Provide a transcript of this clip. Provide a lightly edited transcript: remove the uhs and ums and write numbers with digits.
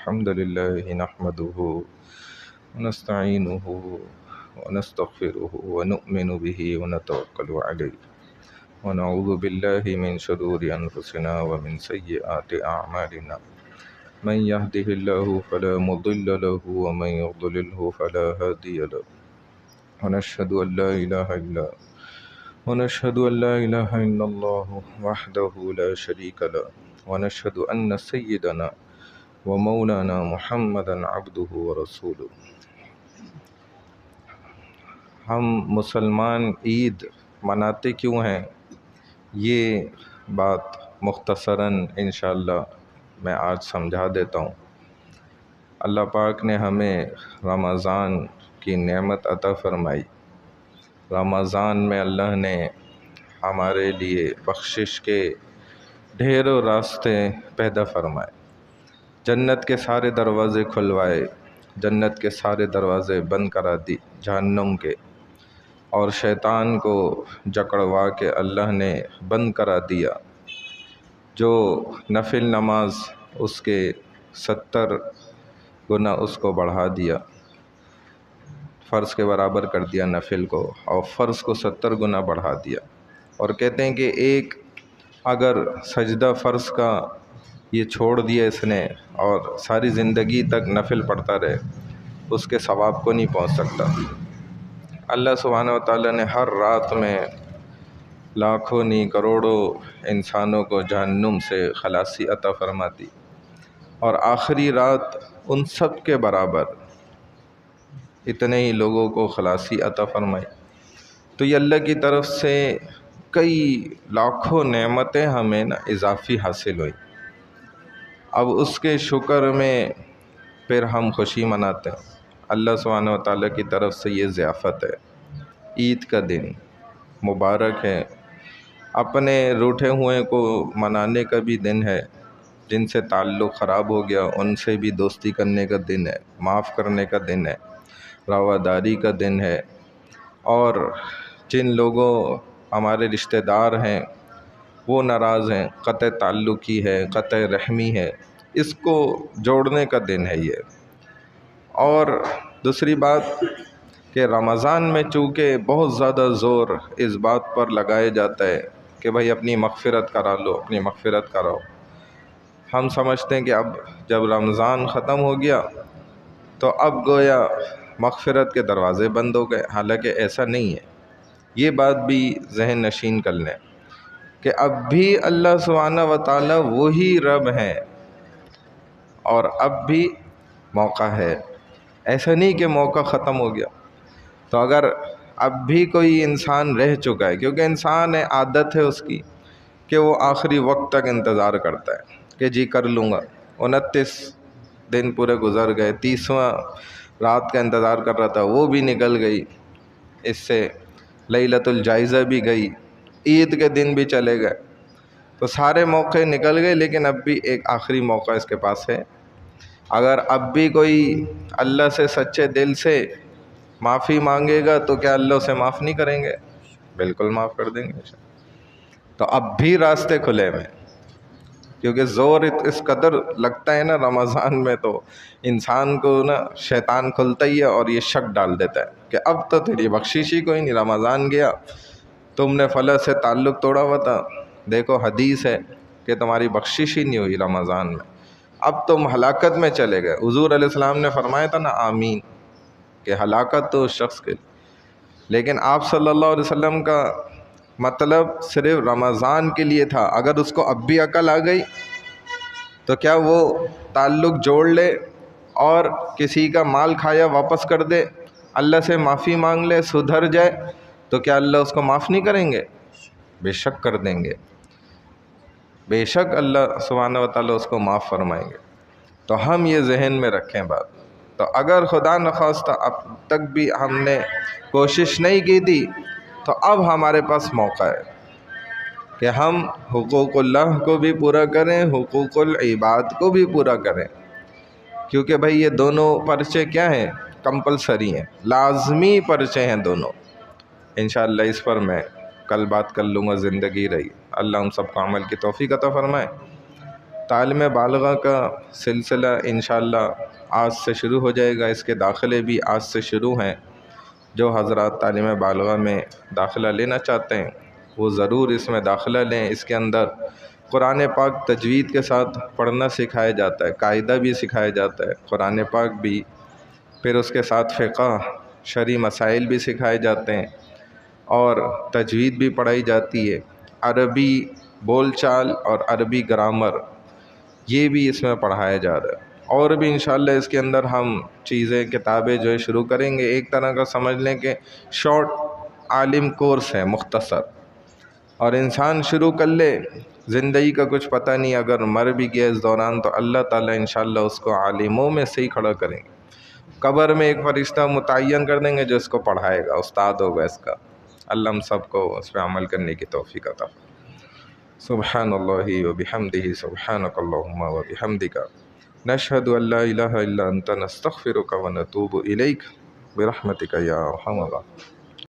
الحمد لله نحمده ونستعينه ونستغفره ونؤمن به ونتوكل عليه ونعوذ بالله من شرور أنفسنا ومن سيئات أعمالنا من يهده الله فلا مضل له ومن يضلله فلا هادي له ونشهد أن لا إله إلا الله وحده لا شريك له ونشهد أن سيدنا ومولانا محمدا عبده ورسوله۔ ہم مسلمان عید مناتے کیوں ہیں، یہ بات مختصراً انشاءاللہ میں آج سمجھا دیتا ہوں۔ اللہ پاک نے ہمیں رمضان کی نعمت عطا فرمائی۔ رمضان میں اللہ نے ہمارے لیے بخشش کے ڈھیروں راستے پیدا فرمائے، جنت کے سارے دروازے کھلوائے، جنت کے سارے دروازے بند کرا دی جہنم کے، اور شیطان کو جکڑوا کے اللہ نے بند کرا دیا۔ جو نفل نماز اس کے 70 گنا اس کو بڑھا دیا، فرض کے برابر کر دیا نفل کو، اور فرض کو 70 گنا بڑھا دیا۔ اور کہتے ہیں کہ ایک اگر سجدہ فرض کا یہ چھوڑ دیا اس نے اور ساری زندگی تک نفل پڑھتا رہے، اس کے ثواب کو نہیں پہنچ سکتا۔ اللہ سبحانہ وتعالیٰ نے ہر رات میں لاکھوں نہیں کروڑوں انسانوں کو جہنم سے خلاصی عطا فرماتی، اور آخری رات ان سب کے برابر اتنے ہی لوگوں کو خلاصی عطا فرمائی۔ تو یہ اللہ کی طرف سے کئی لاکھوں نعمتیں ہمیں اضافی حاصل ہوئی۔ اب اس کے شکر میں پھر ہم خوشی مناتے ہیں۔ اللہ سبحانہ وتعالیٰ کی طرف سے یہ ضیافت ہے، عید کا دن مبارک ہے، اپنے روٹھے ہوئے کو منانے کا بھی دن ہے، جن سے تعلق خراب ہو گیا ان سے بھی دوستی کرنے کا دن ہے، معاف کرنے کا دن ہے، رواداری کا دن ہے، اور جن لوگوں ہمارے رشتہ دار ہیں وہ ناراض ہیں، قطع تعلقی ہے، قطع رحمی ہے، اس کو جوڑنے کا دن ہے یہ۔ اور دوسری بات کہ رمضان میں چونکہ بہت زیادہ زور اس بات پر لگایا جاتا ہے کہ بھائی اپنی مغفرت کرا لو، اپنی مغفرت کراؤ۔ ہم سمجھتے ہیں کہ اب جب رمضان ختم ہو گیا تو اب گویا مغفرت کے دروازے بند ہو گئے، حالانکہ ایسا نہیں ہے۔ یہ بات بھی ذہن نشین کر لیں کہ اب بھی اللہ سبحانہ وتعالی وہی رب ہیں، اور اب بھی موقع ہے، ایسا نہیں کہ موقع ختم ہو گیا۔ تو اگر اب بھی کوئی انسان رہ چکا ہے، کیونکہ انسان ہے، عادت ہے اس کی کہ وہ آخری وقت تک انتظار کرتا ہے کہ جی کر لوں گا۔ 29 دن پورے گزر گئے، 30واں رات کا انتظار کر رہا تھا، وہ بھی نکل گئی، اس سے لیلۃ الجائزہ بھی گئی، عید کے دن بھی چلے گئے، تو سارے موقع نکل گئے، لیکن اب بھی ایک آخری موقع اس کے پاس ہے۔ اگر اب بھی کوئی اللہ سے سچے دل سے معافی مانگے گا تو کیا اللہ اسے معاف نہیں کریں گے؟ بالکل معاف کر دیں گے۔ تو اب بھی راستے کھلے ہوئے، کیونکہ زور اس قدر لگتا ہے نا رمضان میں، تو انسان کو شیطان کھلتا ہی ہے اور یہ شک ڈال دیتا ہے کہ اب تو تیری بخشش ہی کوئی نہیں، رمضان گیا، تم نے فلاں سے تعلق توڑا ہوا تھا، دیکھو حدیث ہے کہ تمہاری بخشش ہی نہیں ہوئی رمضان میں، اب تم ہلاکت میں چلے گئے۔ حضور علیہ السلام نے فرمایا تھا نا آمین، کہ ہلاکت تو اس شخص کے، لیکن آپ صلی اللہ علیہ وسلم کا مطلب صرف رمضان کے لیے تھا۔ اگر اس کو اب بھی عقل آ گئی تو کیا وہ تعلق جوڑ لے اور کسی کا مال کھایا واپس کر دے، اللہ سے معافی مانگ لے، سدھر جائے، تو کیا اللہ اس کو معاف نہیں کریں گے؟ بے شک کر دیں گے، بے شک اللہ سبحانہ وتعالیٰ اس کو معاف فرمائیں گے۔ تو ہم یہ ذہن میں رکھیں بات۔ تو اگر خدا نخواستہ اب تک بھی ہم نے کوشش نہیں کی تھی تو اب ہمارے پاس موقع ہے کہ ہم حقوق اللہ کو بھی پورا کریں، حقوق العباد کو بھی پورا کریں، کیونکہ بھائی یہ دونوں پرچے کیا ہیں؟ کمپلسری ہیں، لازمی پرچے ہیں دونوں۔ انشاءاللہ اس پر میں کل بات کر لوں گا، زندگی رہی۔ اللہ ہم سب کو عمل کی توفیق عطا فرمائے۔ تعلیم بالغہ کا سلسلہ انشاءاللہ آج سے شروع ہو جائے گا، اس کے داخلے بھی آج سے شروع ہیں۔ جو حضرات تعلیم بالغہ میں داخلہ لینا چاہتے ہیں وہ ضرور اس میں داخلہ لیں۔ اس کے اندر قرآن پاک تجوید کے ساتھ پڑھنا سکھایا جاتا ہے، قاعدہ بھی سکھایا جاتا ہے، قرآن پاک بھی، پھر اس کے ساتھ فقہ شرعی مسائل بھی سکھائے جاتے ہیں اور تجوید بھی پڑھائی جاتی ہے، عربی بول چال اور عربی گرامر یہ بھی اس میں پڑھایا جا رہا ہے۔ اور بھی انشاءاللہ اس کے اندر ہم چیزیں کتابیں جو ہے شروع کریں گے۔ ایک طرح کا سمجھ لیں کہ شارٹ عالم کورس ہے، مختصر، اور انسان شروع کر لے، زندگی کا کچھ پتہ نہیں، اگر مر بھی گیا اس دوران تو اللہ تعالیٰ انشاءاللہ اس کو عالموں میں سے ہی کھڑا کریں گے۔ قبر میں ایک فرشتہ متعین کر دیں گے جو اس کو پڑھائے گا، استاد ہوگا اس کا۔ اللہ ہم سب کو اس پہ عمل کرنے کی توفیق عطا فرمائے۔ سبحان اللہ وبحمدہ، سبحانک اللہم وبحمدک، نشہد ان لا الہ الا انت، نستغفرک ونتوب الیک، برحمتک یا ارحم الراحمین۔